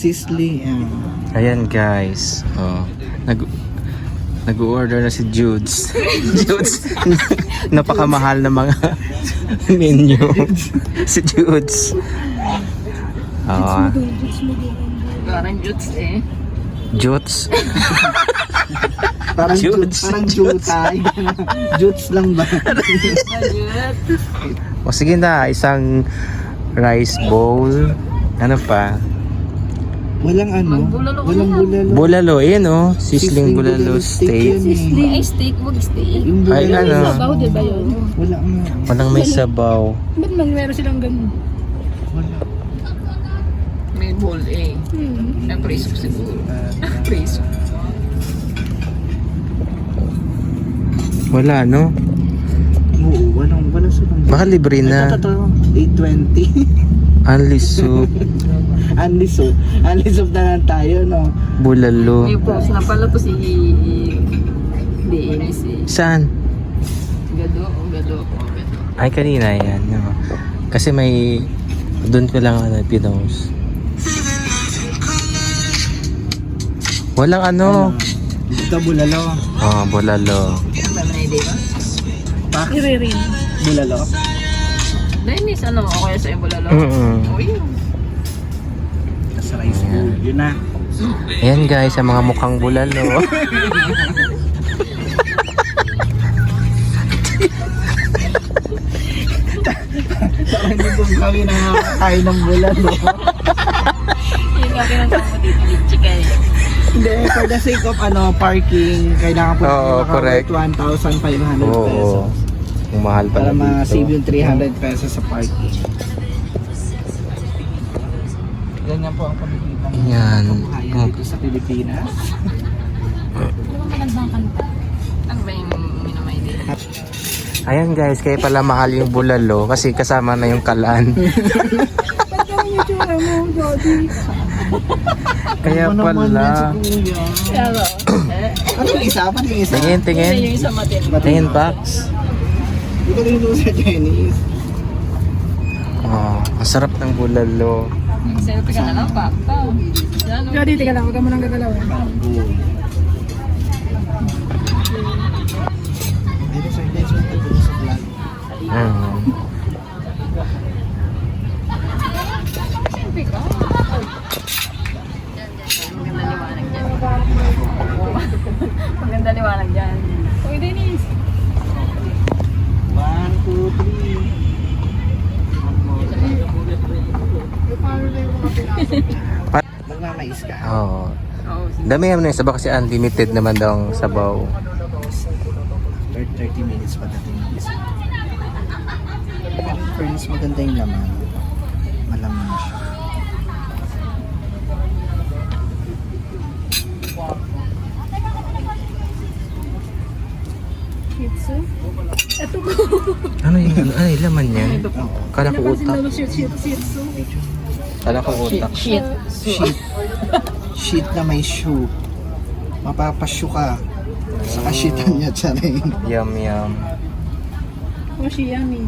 Sizzling. Ayan guys. Oh. Nag-order na si Judes. Judes. Napakamahal na mga menu. Si Judes. Parang Judes eh. Judes. Parang Judes. Parang jutay. Juts lang ba? O sige na, isang rice bowl. Ano pa? Walang ano. Magbulalo ka Walang na. bulalo. Bulalo, ayan oh. Sizzling bulalo steak. Sizzling ay steak, wag steak. Yung Ay, bulalo. ano? Sabaw, di ba yun? Wala nga. Walang may sabaw. Ba't man meron silang ganun? Wala. May bowl eh. Ang preso siguro. Preso. Wala, no? Oo, wala silang. Baka libre na. Ito, 820. Only soup. Unli soup na lang tayo, no? Bulalo. May post na pala to si Dennis eh. Saan? Gado. Ay, kanina yan. No? Kasi may... Doon ko lang pinost. Walang ano. Ito, bulalo. Oh, bulalo. Ano na idea ba? Pak, Iririn. bulalo. Dennis, ano? O kaya sa bulalo? Mm-mm. O yun. Sa rice bowl. Yun na. Ayan guys, ang mga mukhang bulalo. Parang hindi po kami nakakain ng bulalo. Yung nga pinagkama mo dito, chicken. Hindi, for the sake of parking, kailangan po Oo, correct. 1,500 Oo. pesos. Ang mahal pala Para ma-save dito. yung 300 pesos sa parking. Ganyan po ang pamilitan ng Yan. kabuhayan dito sa Pilipinas. Ano ba yung minamay dito? Ayan guys, kaya pala mahal yung bulalo kasi kasama na yung kalan. Kaya Ano naman yan pala. si Kuya? Pero, Ano yung isa? Paano yung isa? Tingin, tingin. yung isa matin. Tingin, Pax. Hindi ko rin sa Chinese. Oh, ang sarap ng bulalo. Selfie ka na lang, pa. Jadi, tika lang. Huwag ka mo nang gagalaw. Dito sa engagement ko sa vlog. Selfie ka? Maganda liwanag dyan. Maganda liwanag dyan. Uy, Dennis. 1, 2, 3. Magmamais ka. Oh. Oo, Dami naman yung sabaw kasi unlimited naman daw ang sabaw. 30 minutes pagdating ng isa. Friends, maganda yung laman. Malaman siya. Shitsu? Ito ko. Ano yung laman yan? Kala ko utak. Shitsu. Kala ko utak. Shit. Sheet na may shoe. Mapapashoe ka. Sa kashitan niya, tsarin. Yum, yum. Oshiyami.